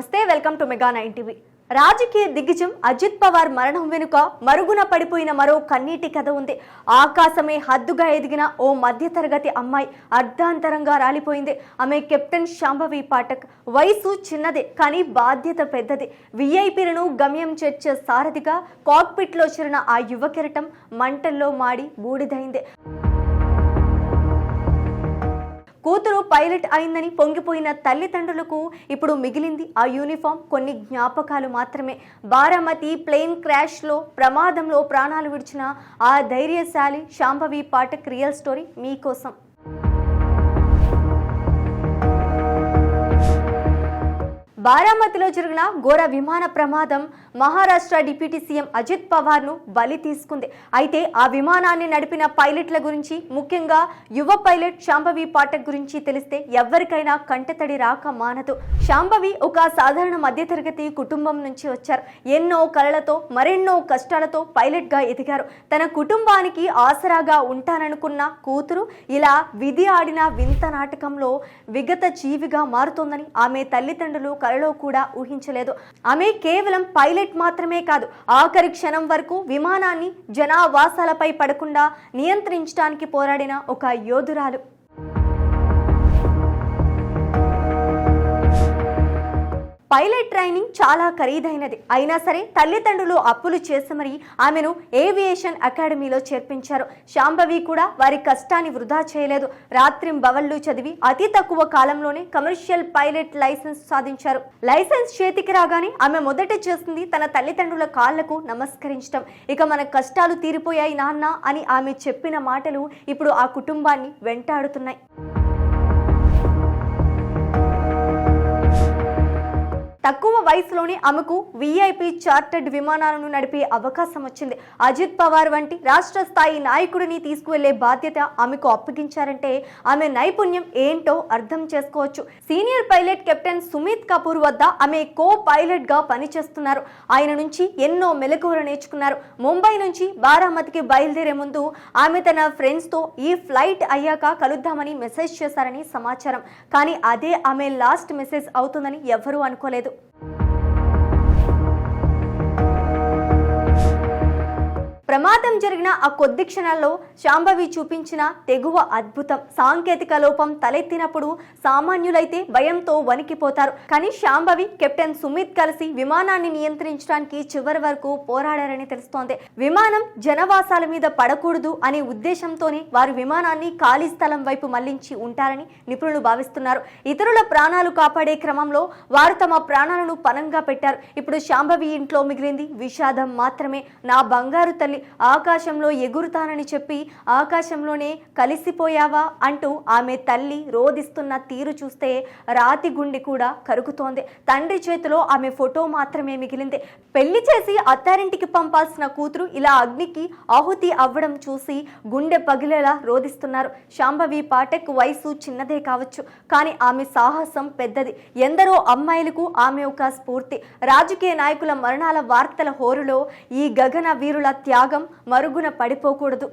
నమస్తే, welcome to mega 9 TV. రాజకీయ దిగ్గజం అజిత్ పవార్ మరణం వెనుక మరుగున పడిపోయిన మరో కన్నీటి కథ ఉంది. ఆకాశమే హద్దుగా ఎదిగిన ఓ మధ్యతరగతి అమ్మాయి అర్ధాంతరంగా రాలిపోయింది. ఆమె కెప్టెన్ శాంభవి పాఠక్. వయసు చిన్నదే కానీ బాధ్యత పెద్దది. విఐపీలను గమ్యం చేర్చే సారథిగా కాక్పిట్లో చేరిన ఆ యువ కెరటం మంటల్లో మాడి బూడిదైంది. కూతురు పైలట్ అయిందని పొంగిపోయిన తల్లిదండ్రులకు ఇప్పుడు మిగిలింది ఆ యూనిఫామ్, కొన్ని జ్ఞాపకాలు మాత్రమే. బారామతి ప్లేన్ క్రాష్లో ప్రమాదంలో ప్రాణాలు విడిచిన ఆ ధైర్యశాలి శాంభవి పాఠక్ రియల్ స్టోరీ మీకోసం. బారామతిలో జరిగిన ఘోర విమాన ప్రమాదం మహారాష్ట్ర డిప్యూటీ సీఎం అజిత్ పవార్ను బలి తీసుకుంది. అయితే ఆ విమానాన్ని నడిపిన పైలట్ల గురించి, ముఖ్యంగా యువ పైలట్ శాంభవి పాఠక్ గురించి తెలిస్తే ఎవరికైనా కంటతడి రాక మానదు. శాంభవి ఒక సాధారణ మధ్యతరగతి కుటుంబం నుంచి వచ్చారు. ఎన్నో కలలతో మరెన్నో కష్టాలతో పైలట్గా ఎదిగారు. తన కుటుంబానికి ఆసరాగా ఉంటాననుకున్న కూతురు ఇలా విధి ఆడిన వింత నాటకంలో విగత జీవిగా మారుతోందని ఆమె తల్లిదండ్రులు కలలో కూడా ఊహించలేదు. ఆమె కేవలం పైలట్ మాత్రమే కాదు, ఆఖరి క్షణం వరకు విమానాన్ని జనావాసాలపై పడకుండా నియంత్రించడానికి పోరాడిన ఒక యోధురాలు. పైలట్ ట్రైనింగ్ చాలా ఖరీదైనది. అయినా సరే తల్లిదండ్రులు అప్పులు చేసి మరీ ఆమెను ఏవియేషన్ అకాడమీలో చేర్పించారు. శాంభవి కూడా వారి కష్టాన్ని వృధా చేయలేదు. రాత్రింబవళ్లు చదివి అతి తక్కువ కాలంలోనే కమర్షియల్ పైలట్ లైసెన్స్ సాధించారు. లైసెన్స్ చేతికి రాగానే ఆమె మొదట చేసింది తన తల్లిదండ్రుల కాళ్లకు నమస్కరించడం. ఇక మన కష్టాలు తీరిపోయాయి నాన్న అని ఆమె చెప్పిన మాటలు ఇప్పుడు ఆ కుటుంబాన్ని వెంటాడుతున్నాయి. తక్కువ వయసులోనే ఆమెకు విఐపి చార్టర్డ్ విమానాలను నడిపే అవకాశం వచ్చింది. అజిత్ పవార్ వంటి రాష్ట్ర స్థాయి నాయకుడిని తీసుకువెళ్లే బాధ్యత ఆమెకు అప్పగించారంటే ఆమె నైపుణ్యం ఏంటో అర్థం చేసుకోవచ్చు. Senior pilot captain Sumit Kapoor వద్ద ఆమె కో పైలట్ గా పనిచేస్తున్నారు. ఆయన నుంచి ఎన్నో మెలకువలు నేర్చుకున్నారు. ముంబై నుంచి బారామతికి బయలుదేరే ముందు ఆమె తన ఫ్రెండ్స్ తో ఈ ఫ్లైట్ అయ్యాక కలుద్దామని మెసేజ్ చేశారని సమాచారం. కానీ అదే ఆమె లాస్ట్ మెసేజ్ అవుతుందని ఎవరూ అనుకోలేదు. ప్రమాదం జరిగిన ఆ కొద్ది క్షణాల్లో శాంభవి చూపించిన తెగువ అద్భుతం. సాంకేతిక లోపం తలెత్తినప్పుడు సామాన్యులైతే భయంతో వణికిపోతారు. కానీ శాంభవి, కెప్టెన్ సుమిత్ కలిసి విమానాన్ని నియంత్రించడానికి చివరి వరకు పోరాడారని తెలుస్తోంది. విమానం జనవాసాల మీద పడకూడదు అనే ఉద్దేశంతోనే వారు విమానాన్ని ఖాళీ స్థలం వైపు మళ్లించి ఉంటారని నిపుణులు భావిస్తున్నారు. ఇతరుల ప్రాణాలు కాపాడే క్రమంలో వారు తమ ప్రాణాలను పణంగా పెట్టారు. ఇప్పుడు శాంభవి ఇంట్లో మిగిలింది విషాదం మాత్రమే. నా బంగారు తల్లి, ఆకాశంలో ఎగురుతానని చెప్పి ఆకాశంలోనే కలిసిపోయావా అంటూ ఆమె తల్లి రోదిస్తున్న తీరు చూస్తే రాతి గుండె కూడా కరుగుతోంది. తండ్రి చేతిలో ఆమె ఫోటో మాత్రమే మిగిలింది. పెళ్లి చేసి అత్తారింటికి పంపాల్సిన కూతురు ఇలా అగ్నికి ఆహుతి అవ్వడం చూసి గుండె పగిలేలా రోదిస్తున్నారు. శాంభవి పాఠక్ వయసు చిన్నదే కావచ్చు, కానీ ఆమె సాహసం పెద్దది. ఎందరో అమ్మాయిలకు ఆమె ఒక స్ఫూర్తి. రాజకీయ నాయకుల మరణాల వార్తల హోరులో ఈ గగన వీరుల త్యాగం మరుగున పడిపోకూడదు.